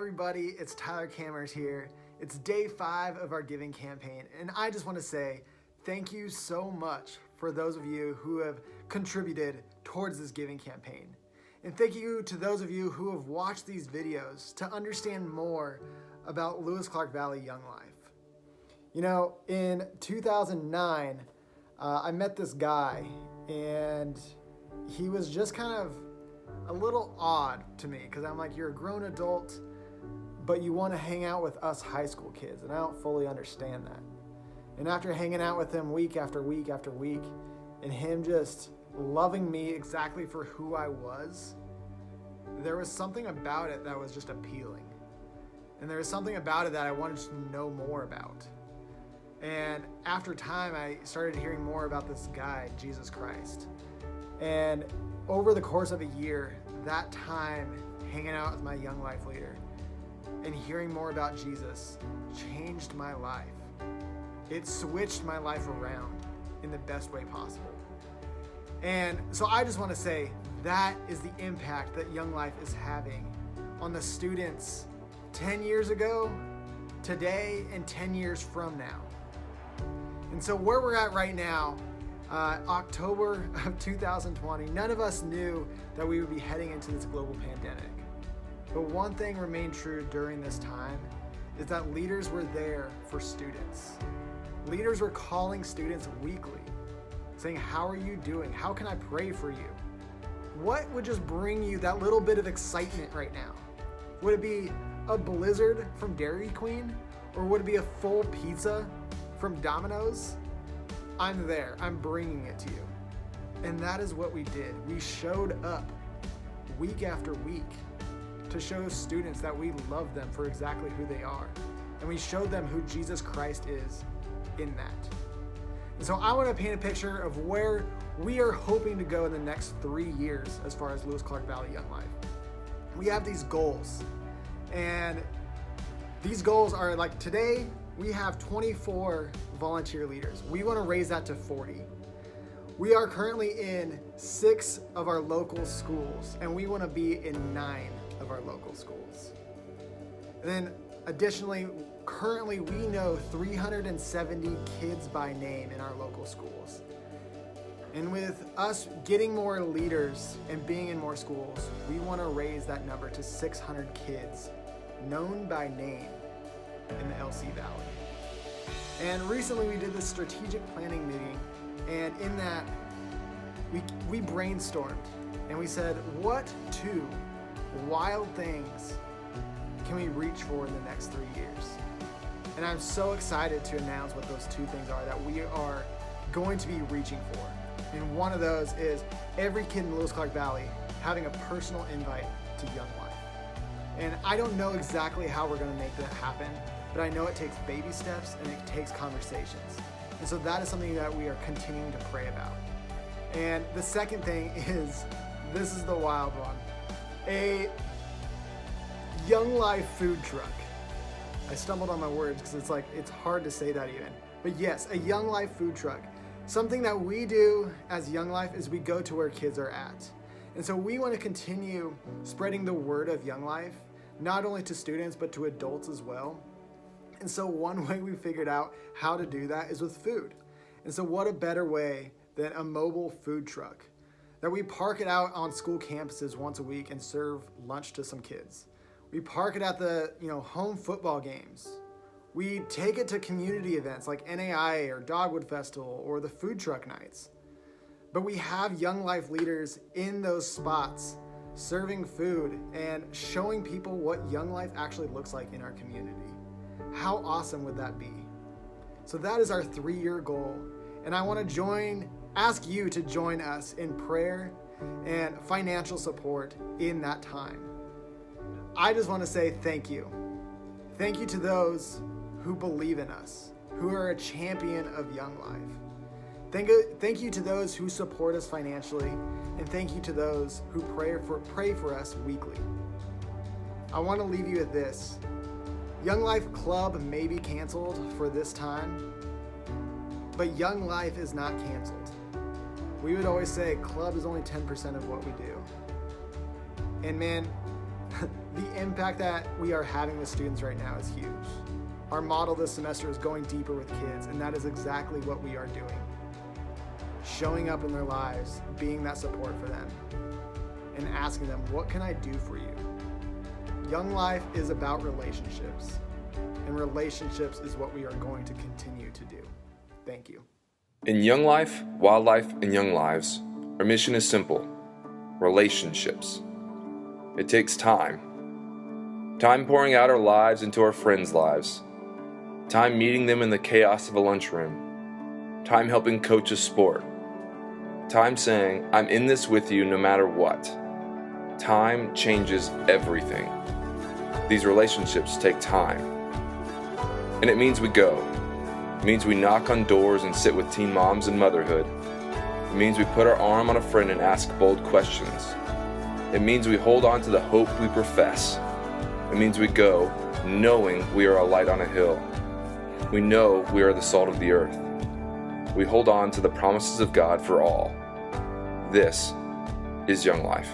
everybody, it's Tyler Cammers here. It's day 5 of our giving campaign, and I just want to say thank you so much for those of you who have contributed towards this giving campaign. And thank you to those of you who have watched these videos to understand more about Lewis-Clark Valley Young Life. You know, in 2009, I met this guy, and he was just kind of a little odd to me because I'm like, you're a grown adult, but you want to hang out with us high school kids, and I don't fully understand that. And after hanging out with him week after week after week, and him just loving me exactly for who I was, there was something about it that was just appealing. And there was something about it that I wanted to know more about. And after time, I started hearing more about this guy, Jesus Christ. And over the course of a year, that time hanging out with my Young Life leader and hearing more about Jesus changed my life. It switched my life around in the best way possible. And so I just want to say that is the impact that Young Life is having on the students 10 years ago, today, and 10 years from now. And so where we're at right now, October of 2020, none of us knew that we would be heading into this global pandemic. But one thing remained true during this time is that leaders were there for students. Leaders were calling students weekly, saying, how are you doing? How can I pray for you? What would just bring you that little bit of excitement right now? Would it be a blizzard from Dairy Queen? Or would it be a full pizza from Domino's? I'm there. I'm bringing it to you. And that is what we did. We showed up week after week to show students that we love them for exactly who they are. And we showed them who Jesus Christ is in that. And so I want to paint a picture of where we are hoping to go in the next 3 years as far as Lewis-Clark Valley Young Life. We have these goals. And these goals are like, today we have 24 volunteer leaders. We want to raise that to 40. We are currently in 6 of our local schools, and we want to be in 9 of our local schools. And then additionally, currently we know 370 kids by name in our local schools. And with us getting more leaders and being in more schools, we want to raise that number to 600 kids known by name in the LC Valley. And recently we did this strategic planning meeting, and in that we brainstormed and we said, what 2 wild things can we reach for in the next 3 years? And I'm so excited to announce what those 2 things are that we are going to be reaching for. And one of those is every kid in Lewis-Clark Valley having a personal invite to Young Life. And I don't know exactly how we're going to make that happen, but I know it takes baby steps and it takes conversations. And so that is something that we are continuing to pray about. And the second thing is, this is the wild one, a Young Life food truck. I stumbled on my words because it's hard to say that even. But yes, a Young Life food truck. Something that we do as Young Life is we go to where kids are at. And so we want to continue spreading the word of Young Life, not only to students, but to adults as well. And so one way we figured out how to do that is with food. And so what a better way than a mobile food truck that we park it out on school campuses once a week and serve lunch to some kids. We park it at the home football games. We take it to community events like NAIA or Dogwood Festival or the food truck nights. But we have Young Life leaders in those spots serving food and showing people what Young Life actually looks like in our community. How awesome would that be? So that is our 3-year goal. And I want to ask you to join us in prayer and financial support in that time. I just want to say thank you. Thank you to those who believe in us, who are a champion of Young Life. Thank you to those who support us financially, and thank you to those who pray for us weekly. I want to leave you with this. Young Life Club may be canceled for this time, but Young Life is not canceled. We would always say club is only 10% of what we do. And man, The impact that we are having with students right now is huge. Our model this semester is going deeper with kids, and that is exactly what we are doing. Showing up in their lives, being that support for them, and asking them, what can I do for you? Young Life is about relationships, and relationships is what we are going to continue to do. Thank you. In Young Life, Wildlife, and Young Lives, our mission is simple: relationships. It takes time. Time pouring out our lives into our friends' lives. Time meeting them in the chaos of a lunchroom. Time helping coach a sport. Time saying, I'm in this with you no matter what. Time changes everything. These relationships take time. And it means we go. It means we knock on doors and sit with teen moms and motherhood. It means we put our arm on a friend and ask bold questions. It means we hold on to the hope we profess. It means we go knowing we are a light on a hill. We know we are the salt of the earth. We hold on to the promises of God for all. This is Young Life.